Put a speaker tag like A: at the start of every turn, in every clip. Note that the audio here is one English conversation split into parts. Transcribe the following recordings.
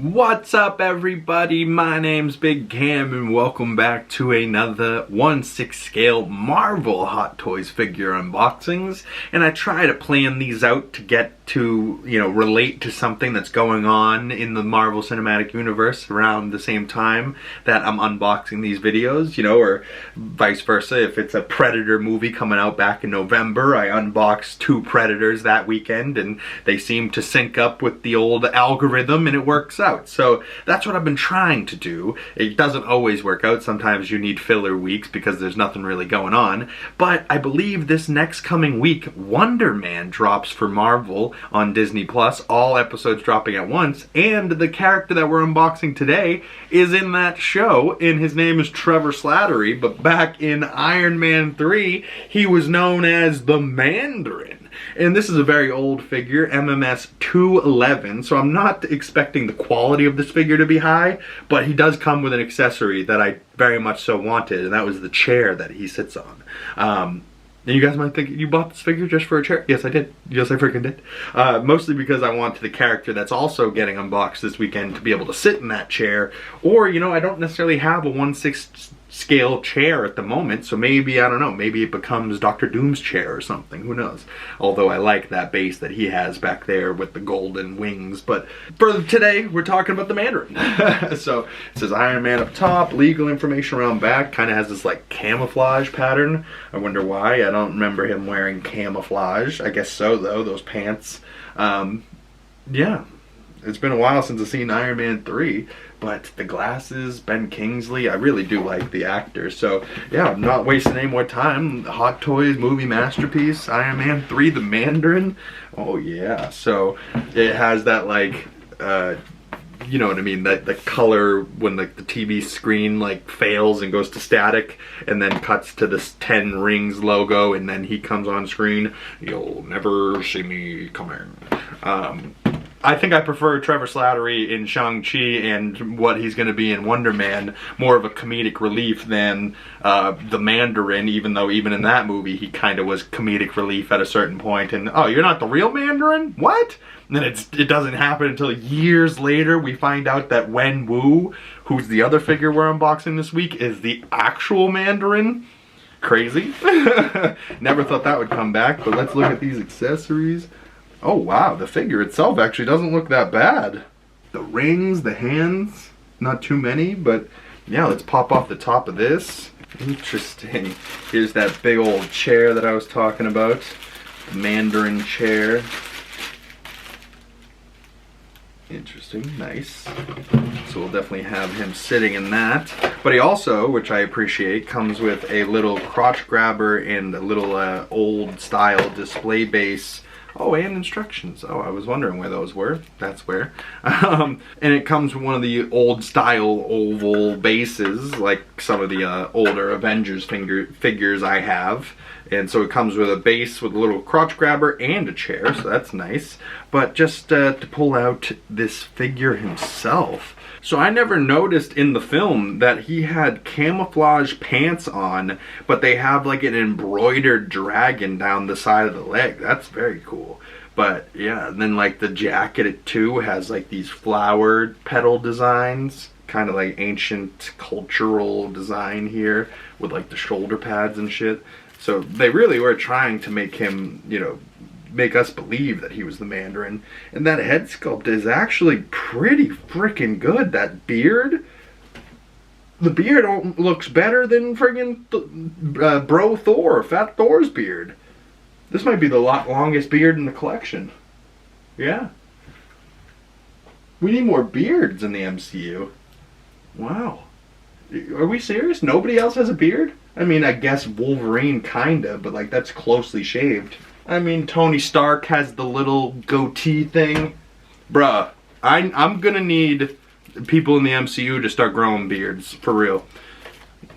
A: What's up, everybody? My name's Big Cam and welcome back to another 1/6 scale Marvel Hot Toys figure unboxings. And I try to plan these out to get to, relate to something that's going on in the Marvel Cinematic Universe around the same time that I'm unboxing these videos, or vice versa. If it's a Predator movie coming out back in November, I unbox 2 Predators that weekend and they seem to sync up with the old algorithm and it works out. So that's what I've been trying to do. It doesn't always work out. Sometimes you need filler weeks because there's nothing really going on. But I believe this next coming week, Wonder Man drops for Marvel on Disney Plus, all episodes dropping at once, and the character that we're unboxing today is in that show, and his name is Trevor Slatery, but back in Iron Man 3, he was known as the Mandarin. And this is a very old figure, MMS 211, so I'm not expecting the quality of this figure to be high, but he does come with an accessory that I very much so wanted, and that was the chair that he sits on. And you guys might think, you bought this figure just for a chair? Yes, I did. Yes, I freaking did. Mostly because I want the character that's also getting unboxed this weekend to be able to sit in that chair. Or, I don't necessarily have a 1/6 scale chair at the moment, so maybe, I don't know, maybe it becomes Dr. Doom's chair or something, who knows. Although I like that base that he has back there with the golden wings. But for today, we're talking about the Mandarin. So it says Iron Man up top, legal information around back, kind of has this like camouflage pattern. I wonder why. I don't remember him wearing camouflage. I guess so though, those pants. Yeah. It's been a while since I've seen Iron Man 3, but the glasses, Ben Kingsley, I really do like the actor. So, yeah, I'm not wasting any more time. The Hot Toys movie masterpiece, Iron Man 3, the Mandarin. Oh, yeah. So, it has that, like, you know what I mean, that the color when the TV screen like fails and goes to static and then cuts to this 10 rings logo and then he comes on screen. You'll never see me coming. I think I prefer Trevor Slatery in Shang-Chi and what he's going to be in Wonder Man, more of a comedic relief than the Mandarin, even though even in that movie he kind of was comedic relief at a certain point. And, oh, you're not the real Mandarin? What? And then it doesn't happen until years later we find out that Wen Wu, who's the other figure we're unboxing this week, is the actual Mandarin. Crazy. Never thought that would come back, but let's look at these accessories. Oh wow, the figure itself actually doesn't look that bad. The rings, the hands, not too many, but yeah, let's pop off the top of this. Interesting. Here's that big old chair that I was talking about. The Mandarin chair. Interesting, nice. So we'll definitely have him sitting in that. But he also, which I appreciate, comes with a little crotch grabber and a little old style display base. Oh, and instructions. Oh, I was wondering where those were. That's where. And it comes with one of the old style oval bases, like some of the older Avengers figures I have. And so it comes with a base with a little crotch grabber and a chair, so that's nice. But just to pull out this figure himself. So I never noticed in the film that he had camouflage pants on, but they have like an embroidered dragon down the side of the leg. That's very cool. But yeah, and then like the jacket too has like these flowered petal designs, kind of like ancient cultural design here with like the shoulder pads and shit. So they really were trying to make him, make us believe that he was the Mandarin. And that head sculpt is actually pretty freaking good. That beard, the beard looks better than friggin' Bro Thor, Fat Thor's beard. This might be the longest beard in the collection. Yeah. We need more beards in the MCU. Wow. Are we serious? Nobody else has a beard? I mean, I guess Wolverine kinda, but like that's closely shaved. I mean, Tony Stark has the little goatee thing. Bruh, I'm gonna need people in the MCU to start growing beards, for real.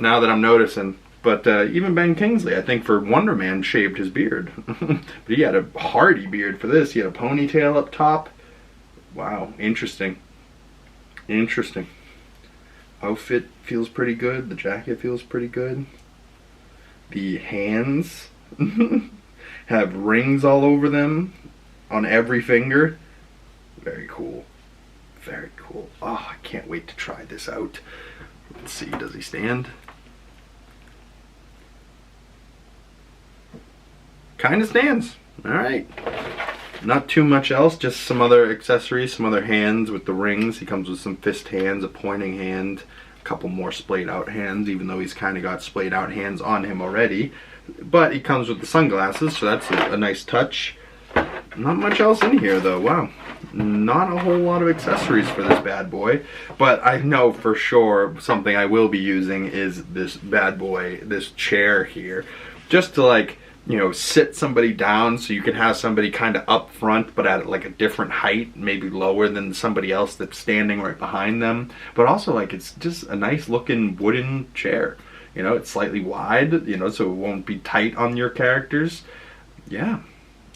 A: Now that I'm noticing. But even Ben Kingsley, I think for Wonder Man, shaved his beard. But he had a hearty beard for this. He had a ponytail up top. Wow, interesting. Interesting. Outfit feels pretty good. The jacket feels pretty good. The hands have rings all over them on every finger. Very cool. Very cool. Oh, I can't wait to try this out. Let's see, does he stand? Kind of stands. All right. Not too much else, just some other accessories, some other hands with the rings. He comes with some fist hands, a pointing hand, a couple more splayed out hands, even though he's kind of got splayed out hands on him already. But he comes with the sunglasses, so that's a nice touch. Not much else in here though. Wow. Not a whole lot of accessories for this bad boy. But I know for sure something I will be using is this bad boy, this chair here. Just to like, you know, sit somebody down so you can have somebody kind of up front but at like a different height, maybe lower than somebody else that's standing right behind them. But also like it's just a nice looking wooden chair. You know, it's slightly wide, you know, so it won't be tight on your characters. Yeah.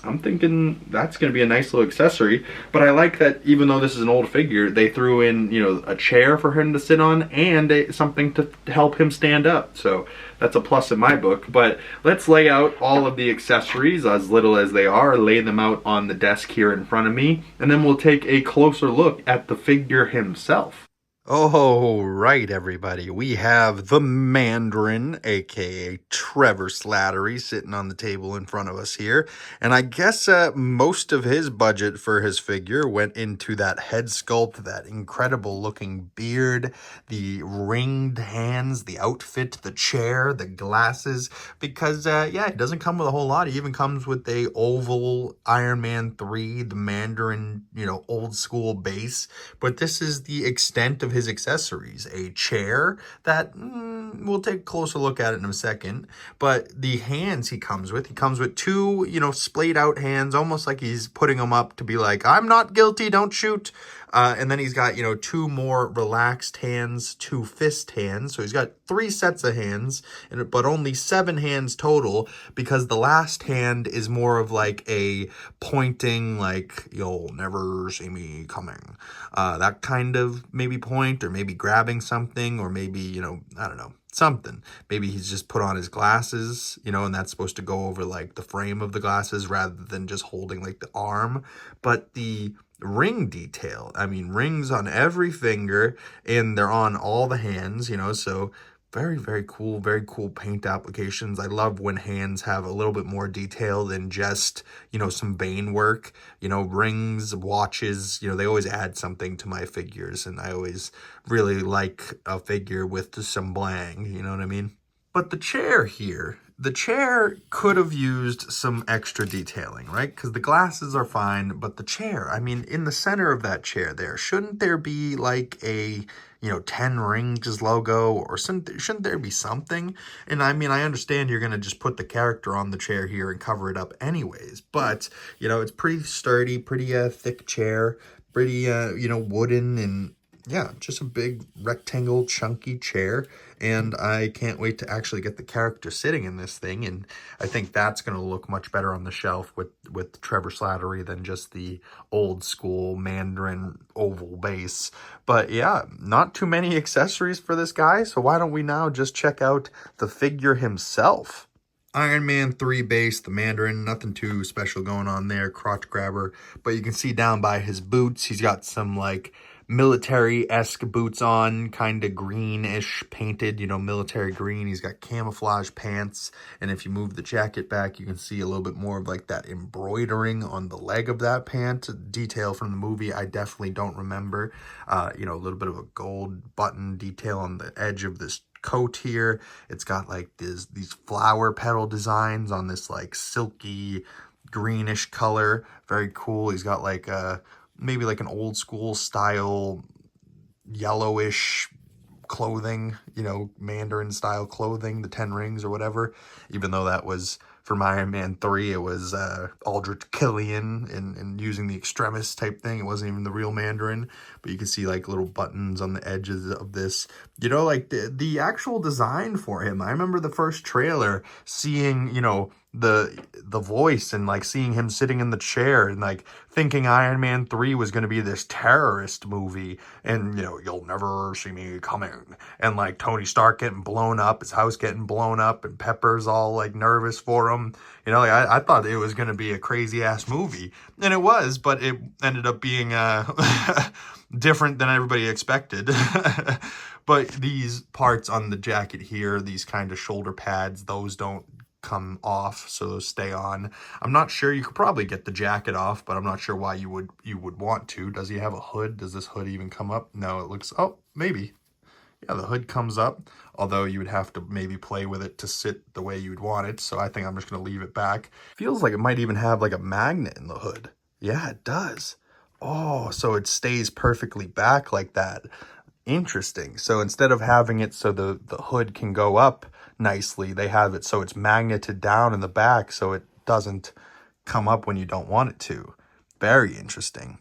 A: I'm thinking that's going to be a nice little accessory, but I like that even though this is an old figure, they threw in, you know, a chair for him to sit on and something to help him stand up. So that's a plus in my book. But let's lay out all of the accessories, as little as they are, lay them out on the desk here in front of me, and then we'll take a closer look at the figure himself. Oh, right, everybody. We have the Mandarin, aka Trevor Slatery, sitting on the table in front of us here. And I guess most of his budget for his figure went into that head sculpt, that incredible looking beard, the ringed hands, the outfit, the chair, the glasses. Because, yeah, it doesn't come with a whole lot. It even comes with a oval Iron Man 3, the Mandarin, you know, old school base. But this is the extent of his accessories. A chair that we'll take a closer look at it in a second, but the hands he comes with two, you know, splayed out hands, almost like he's putting them up to be like, I'm not guilty, don't shoot. And then he's got, you know, two more relaxed hands, two fist hands. So he's got 3 sets of hands, but only 7 hands total, because the last hand is more of like a pointing, like, you'll never see me coming. That kind of maybe point, or maybe grabbing something, or maybe, you know, I don't know, something. Maybe he's just put on his glasses, you know, and that's supposed to go over like the frame of the glasses rather than just holding like the arm. But the ring detail, I mean, rings on every finger, and they're on all the hands, you know, so very, very cool paint applications. I love when hands have a little bit more detail than just, you know, some vein work. You know, rings, watches, you know, they always add something to my figures, and I always really like a figure with some blang, you know what I mean? But the chair here, the chair could have used some extra detailing, right? Because the glasses are fine, but the chair, I mean, in the center of that chair there, shouldn't there be like a, you know, 10 rings logo, or shouldn't there be something? And I mean, I understand you're going to just put the character on the chair here and cover it up anyways, but, you know, it's pretty sturdy, pretty thick chair, pretty, you know, wooden, and yeah, just a big rectangle chunky chair. And I can't wait to actually get the character sitting in this thing, and I think that's going to look much better on the shelf with Trevor Slatery than just the old school Mandarin oval base. But yeah, not too many accessories for this guy, so why don't we now just check out the figure himself. Iron Man 3 base, the Mandarin, nothing too special going on there, crotch grabber. But you can see down by his boots, he's got some like military-esque boots on, kind of greenish painted, you know, military green. He's got camouflage pants, and if you move the jacket back, you can see a little bit more of like that embroidering on the leg of that pant. Detail from the movie I definitely don't remember. You know, a little bit of a gold button detail on the edge of this coat here. It's got like these flower petal designs on this like silky greenish color. Very cool. He's got like maybe like an old school style yellowish clothing, you know, Mandarin style clothing, the 10 rings or whatever, even though that was from Iron Man 3, it was Aldrich Killian and using the extremis type thing. It wasn't even the real Mandarin, but you can see like little buttons on the edges of this, you know, like the actual design for him. I remember the first trailer seeing, you know, the voice and like seeing him sitting in the chair and like thinking Iron Man 3 was going to be this terrorist movie, and, you know, you'll never see me coming, and like Tony Stark getting blown up, his house getting blown up, and Pepper's all like nervous for
B: them. You know, like I thought it was going to be a crazy ass movie, and it was, but it ended up being different than everybody expected. But these parts on the jacket here, these kind of shoulder pads, those don't come off, so those stay on. I'm not sure. You could probably get the jacket off, but I'm not sure why you would want to. Does he have a hood? Does this hood even come up? No, it looks, oh, maybe. Yeah, the hood comes up, although you would have to maybe play with it to sit the way you'd want it, so I think I'm just going to leave it back. Feels like it might even have like a magnet in the hood. Yeah, it does. Oh, so it stays perfectly back like that. Interesting. So instead of having it so the hood can go up nicely, they have it so it's magneted down in the back so it doesn't come up when you don't want it to. Very interesting.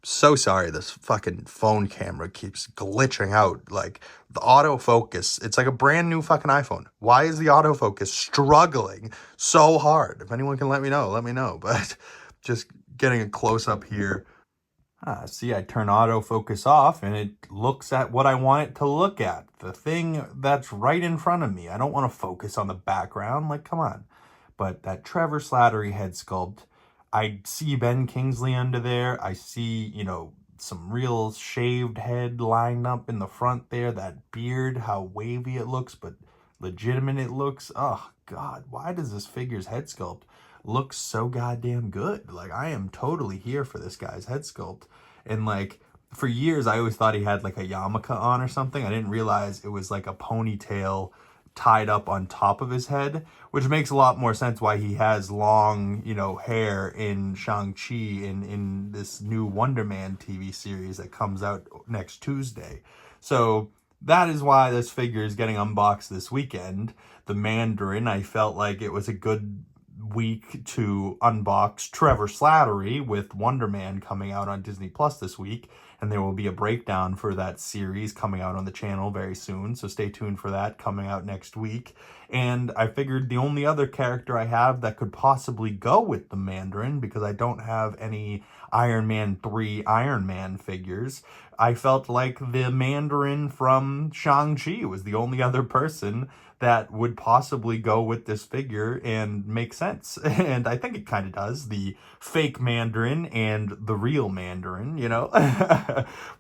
B: So sorry this fucking phone camera keeps glitching out. Like, the autofocus, it's like a brand new fucking iPhone. Why is the autofocus struggling so hard? If anyone can let me know. But just getting a close-up here. See, I turn autofocus off and it looks at what I want it to look at. The thing that's right in front of me. I don't want to focus on the background. Like, come on. But that Trevor Slatery head sculpt, I see Ben Kingsley under there. I see, you know, some real shaved head lined up in the front there. That beard, how wavy it looks, but legitimate it looks. Oh, God, why does this figure's head sculpt look so goddamn good? Like, I am totally here for this guy's head sculpt. And, like, for years, I always thought he had, like, a yarmulke on or something. I didn't realize it was, like, a ponytail tied up on top of his head, which makes a lot more sense why he has long, you know, hair in Shang-Chi in this new Wonder Man TV series that comes out next Tuesday. So that is why this figure is getting unboxed this weekend. The Mandarin, I felt like it was a good week to unbox Trevor Slatery with Wonder Man coming out on Disney Plus this week, and there will be a breakdown for that series coming out on the channel very soon, so stay tuned for that coming out next week. And I figured the only other character I have that could possibly go with the Mandarin, because I don't have any Iron Man 3 Iron Man figures, I felt like the Mandarin from Shang-Chi was the only other person that would possibly go with this figure and make sense. And I think it kind of does. The fake Mandarin and the real Mandarin, you know?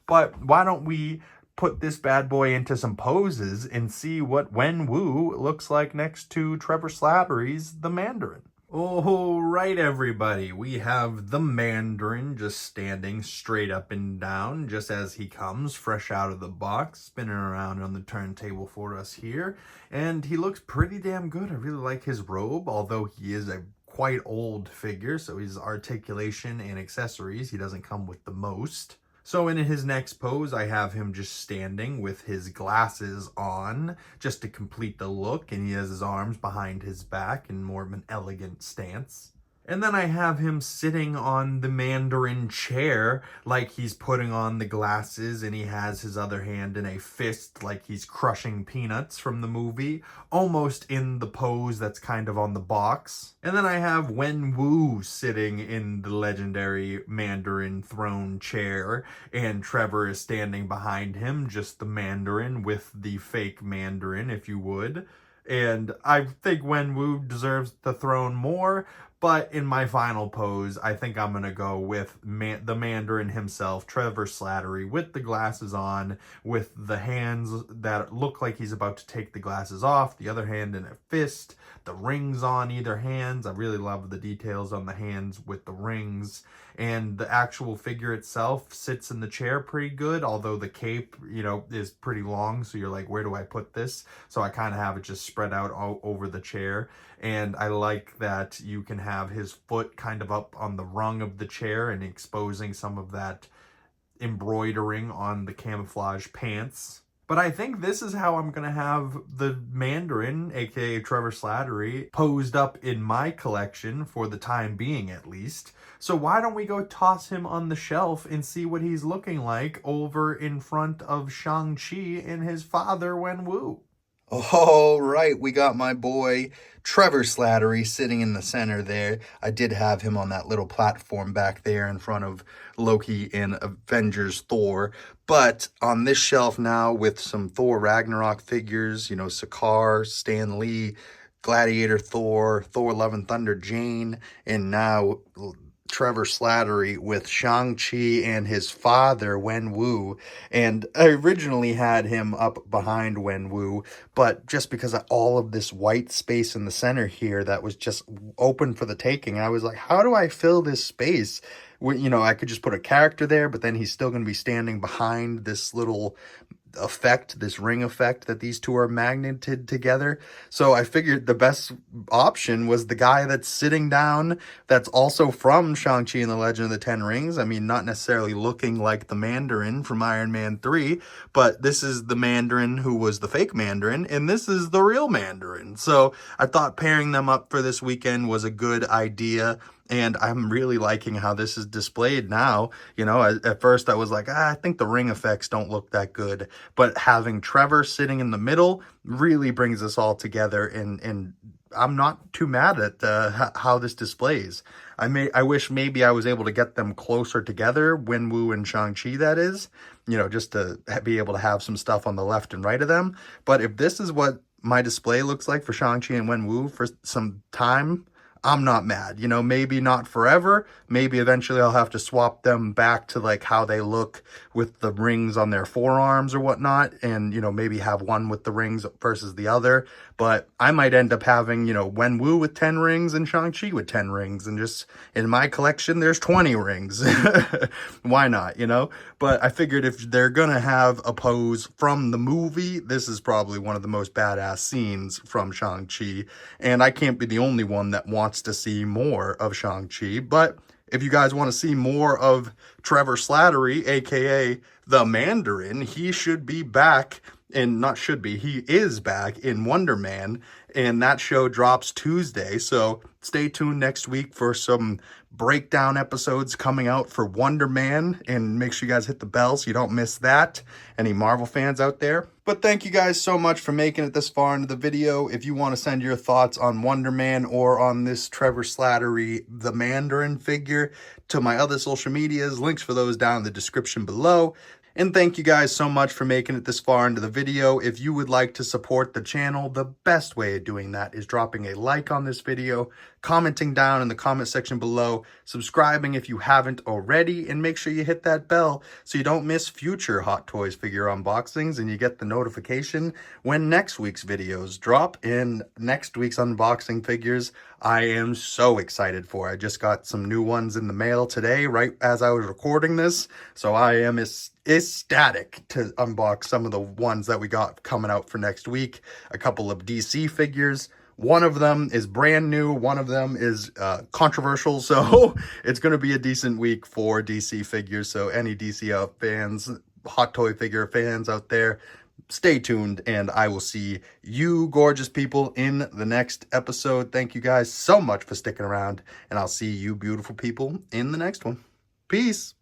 B: But why don't we put this bad boy into some poses and see what Wenwu looks like next to Trevor Slatery's The Mandarin. All right, everybody, we have the Mandarin just standing straight up and down, just as he comes, fresh out of the box, spinning around on the turntable for us here. And he looks pretty damn good. I really like his robe, although he is a quite old figure, so his articulation and accessories, he doesn't come with the most. So in his next pose, I have him just standing with his glasses on, just to complete the look, and he has his arms behind his back in more of an elegant stance. And then I have him sitting on the Mandarin chair like he's putting on the glasses, and he has his other hand in a fist like he's crushing peanuts from the movie, almost in the pose that's kind of on the box. And then I have Wenwu sitting in the legendary Mandarin throne chair, and Trevor is standing behind him, just the Mandarin with the fake Mandarin, if you would. And I think Wenwu deserves the throne more, but in my final pose, I think I'm going to go with the Mandarin himself, Trevor Slatery, with the glasses on, with the hands that look like he's about to take the glasses off, the other hand in a fist, the rings on either hands. I really love the details on the hands with the rings. And the actual figure itself sits in the chair pretty good, although the cape, you know, is pretty long, so you're like, where do I put this? So I kind of have it just spread out all over the chair. And I like that you can have his foot kind of up on the rung of the chair and exposing some of that embroidering on the camouflage pants. But I think this is how I'm going to have the Mandarin, aka Trevor Slatery, posed up in my collection for the time being at least. So why don't we go toss him on the shelf and see what he's looking like over in front of Shang-Chi and his father, Wenwu. All right, we got my boy Trevor Slatery sitting in the center there. I did have him on that little platform back there in front of Loki and Avengers Thor. But on this shelf now with some Thor Ragnarok figures, you know, Sakaar, Stan Lee, Gladiator Thor, Thor Love and Thunder Jane, and now Trevor Slattery with Shang-Chi and his father, Wenwu. And I originally had him up behind Wenwu, but just because of all of this white space in the center here that was just open for the taking, I was like, how do I fill this space? You know, I could just put a character there, but then he's still going to be standing behind this little effect, this ring effect that these two are magneted together. So I figured the best option was the guy that's sitting down that's also from Shang-Chi and the Legend of the Ten Rings. I mean, not necessarily looking like the Mandarin from Iron Man 3, but this is the Mandarin who was the fake Mandarin, and this is the real Mandarin. So I thought pairing them up for this weekend was a good idea. And I'm really liking how this is displayed now. You know, at first I was like, I think the ring effects don't look that good. But having Trevor sitting in the middle really brings us all together. And I'm not too mad at how this displays. I wish maybe I was able to get them closer together, Wenwu and Shang-Chi, that is. You know, just to be able to have some stuff on the left and right of them. But if this is what my display looks like for Shang-Chi and Wenwu for some time, I'm not mad. You know, maybe not forever. Maybe eventually I'll have to swap them back to like how they look with the rings on their forearms or whatnot. And, you know, maybe have one with the rings versus the other. But I might end up having, you know, Wenwu with 10 rings and Shang-Chi with 10 rings. And just in my collection, there's 20 rings. Why not, you know? But I figured if they're going to have a pose from the movie, this is probably one of the most badass scenes from Shang-Chi. And I can't be the only one that wants to see more of Shang-Chi. But if you guys want to see more of Trevor Slattery, aka the Mandarin, he should be back. And not should be, he is back in Wonder Man, and that show drops Tuesday, so stay tuned next week for some breakdown episodes coming out for Wonder Man, and make sure you guys hit the bell so you don't miss that. Any Marvel fans out there? But thank you guys so much for making it this far into the video. If you want to send your thoughts on Wonder Man or on this Trevor Slattery, the Mandarin figure, to my other social medias, links for those down in the description below. And thank you guys so much for making it this far into the video. If you would like to support the channel, the best way of doing that is dropping a like on this video, commenting down in the comment section below, subscribing if you haven't already, and make sure you hit that bell so you don't miss future Hot Toys figure unboxings and you get the notification when next week's videos drop. And next week's unboxing figures I am so excited for. I just got some new ones in the mail today, right as I was recording this, so I am ecstatic to unbox some of the ones that we got coming out for next week. A couple of DC figures. One of them is brand new. One of them is controversial. So it's going to be a decent week for DC figures. So any DC fans, Hot Toy figure fans out there, stay tuned, and I will see you gorgeous people in the next episode. Thank you guys so much for sticking around, and I'll see you beautiful people in the next one. Peace.